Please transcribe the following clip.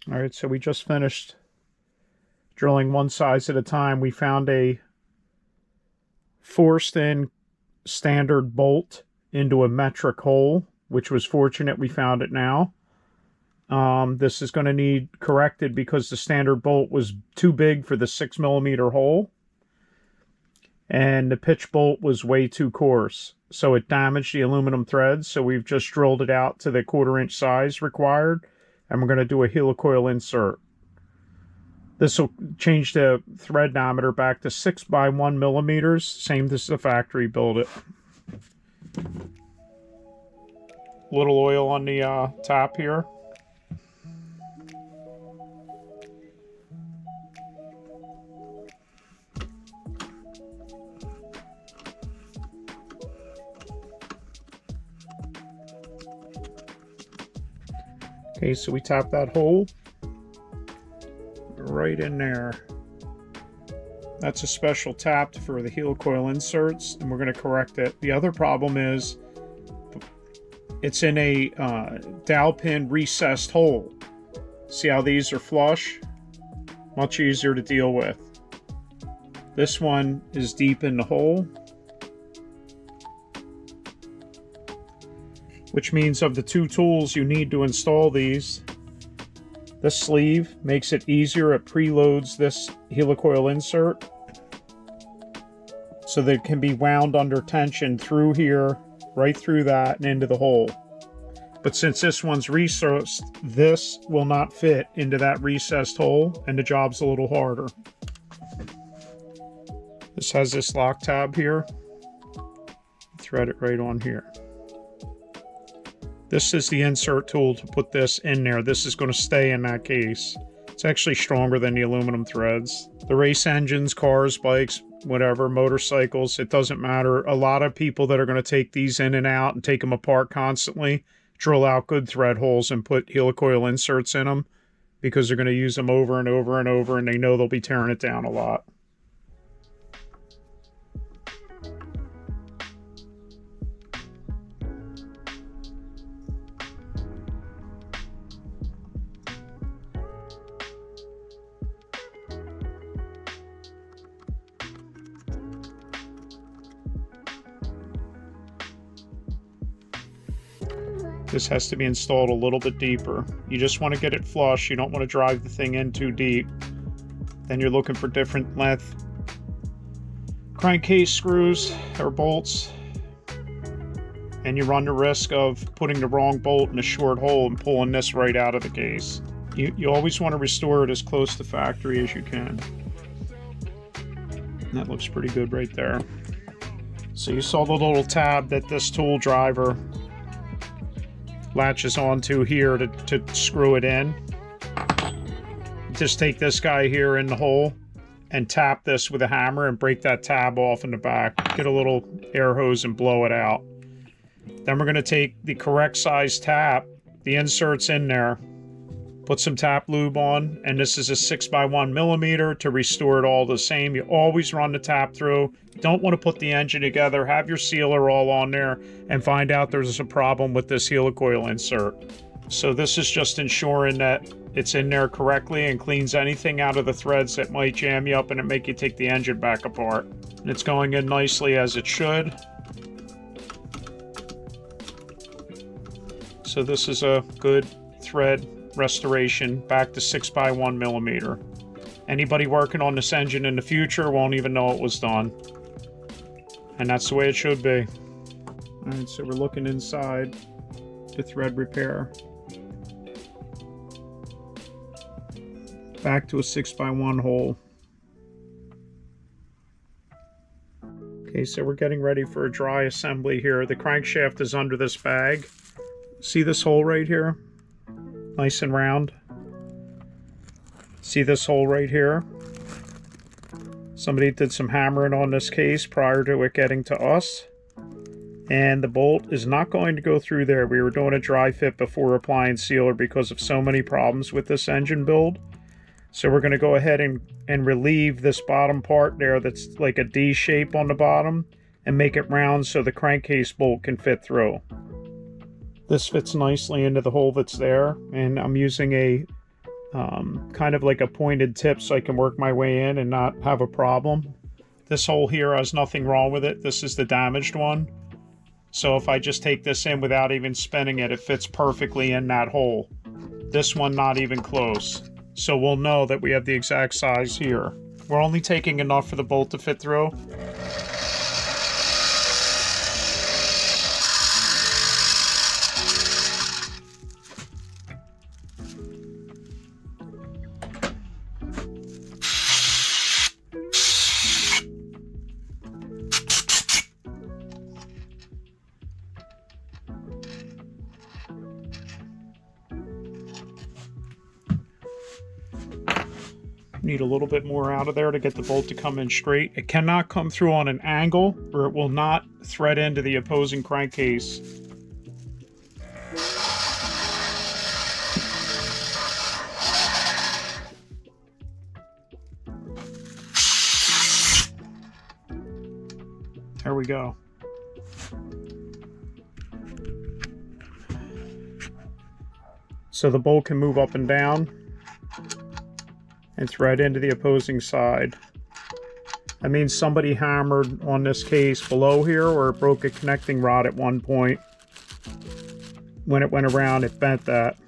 All right, so we just finished drilling one size at a time. We found a forced in standard bolt into a metric hole, which was fortunate we found it now. This is going to need corrected because the standard bolt was too big for the 6mm hole, and the pitch bolt was way too coarse, so it damaged the aluminum threads. So we've just drilled it out to the 1/4 inch size required, and we're going to do a helicoil insert. This will change the thread diameter back to 6 by 1 millimeters, same as the factory built it. Little oil on the top here. Okay, so we tap that hole right in there. That's a special tap for the helicoil inserts, and we're going to correct it. The other problem is it's in a dowel pin recessed hole. See how these are flush? Much easier to deal with. This one is deep in the hole, which means of the two tools you need to install these, this sleeve makes it easier. It preloads this helicoil insert so that it can be wound under tension through here, right through that, and into the hole. But since this one's recessed, this will not fit into that recessed hole, and the job's a little harder. This has this lock tab here. Thread it right on here. This is the insert tool to put this in there. This is going to stay in that case. It's actually stronger than the aluminum threads. The race engines, cars, bikes, whatever, motorcycles, it doesn't matter. A lot of people that are going to take these in and out and take them apart constantly drill out good thread holes and put helicoil inserts in them because they're going to use them over and over and over, and they know they'll be tearing it down a lot. This has to be installed a little bit deeper. You just want to get it flush. You don't want to drive the thing in too deep. Then you're looking for different length crankcase screws or bolts, and you run the risk of putting the wrong bolt in a short hole and pulling this right out of the case. You always want to restore it as close to factory as you can. And that looks pretty good right there. So you saw the little tab that this tool driver latches onto here to screw it in. Just take this guy here in the hole and tap this with a hammer and break that tab off in the back. Get a little air hose and blow it out. Then we're going to take the correct size tap, the inserts in there, put some tap lube on, and this is a 6 by 1 millimeter to restore it all the same. You always run the tap through. You don't want to put the engine together, have your sealer all on there, and find out there's a problem with this helicoil insert. So this is just ensuring that it's in there correctly and cleans anything out of the threads that might jam you up and make you take the engine back apart. And it's going in nicely as it should. So this is a good thread restoration back to 6 by 1 millimeter. Anybody working on this engine in the future won't even know it was done. And that's the way it should be. Alright, so we're looking inside the thread repair. Back to a 6 by 1 hole. Okay, so we're getting ready for a dry assembly here. The crankshaft is under this bag. See this hole right here? Nice and round. See this hole right here? Somebody did some hammering on this case prior to it getting to us, and the bolt is not going to go through there. We were doing a dry fit before applying sealer because of so many problems with this engine build. So we're going to go ahead and relieve this bottom part there that's like a D shape on the bottom and make it round so the crankcase bolt can fit through. This fits nicely into the hole that's there, and I'm using a kind of like a pointed tip so I can work my way in and not have a problem. This hole here has nothing wrong with it. This is the damaged one. So if I just take this in without even spinning it, it fits perfectly in that hole. This one not even close. So we'll know that we have the exact size here. We're only taking enough for the bolt to fit through. Need a little bit more out of there to get the bolt to come in straight. It cannot come through on an angle or it will not thread into the opposing crankcase. There we go. So the bolt can move up and down and thread into the opposing side. That means somebody hammered on this case below here, or it broke a connecting rod at one point. When it went around, it bent that.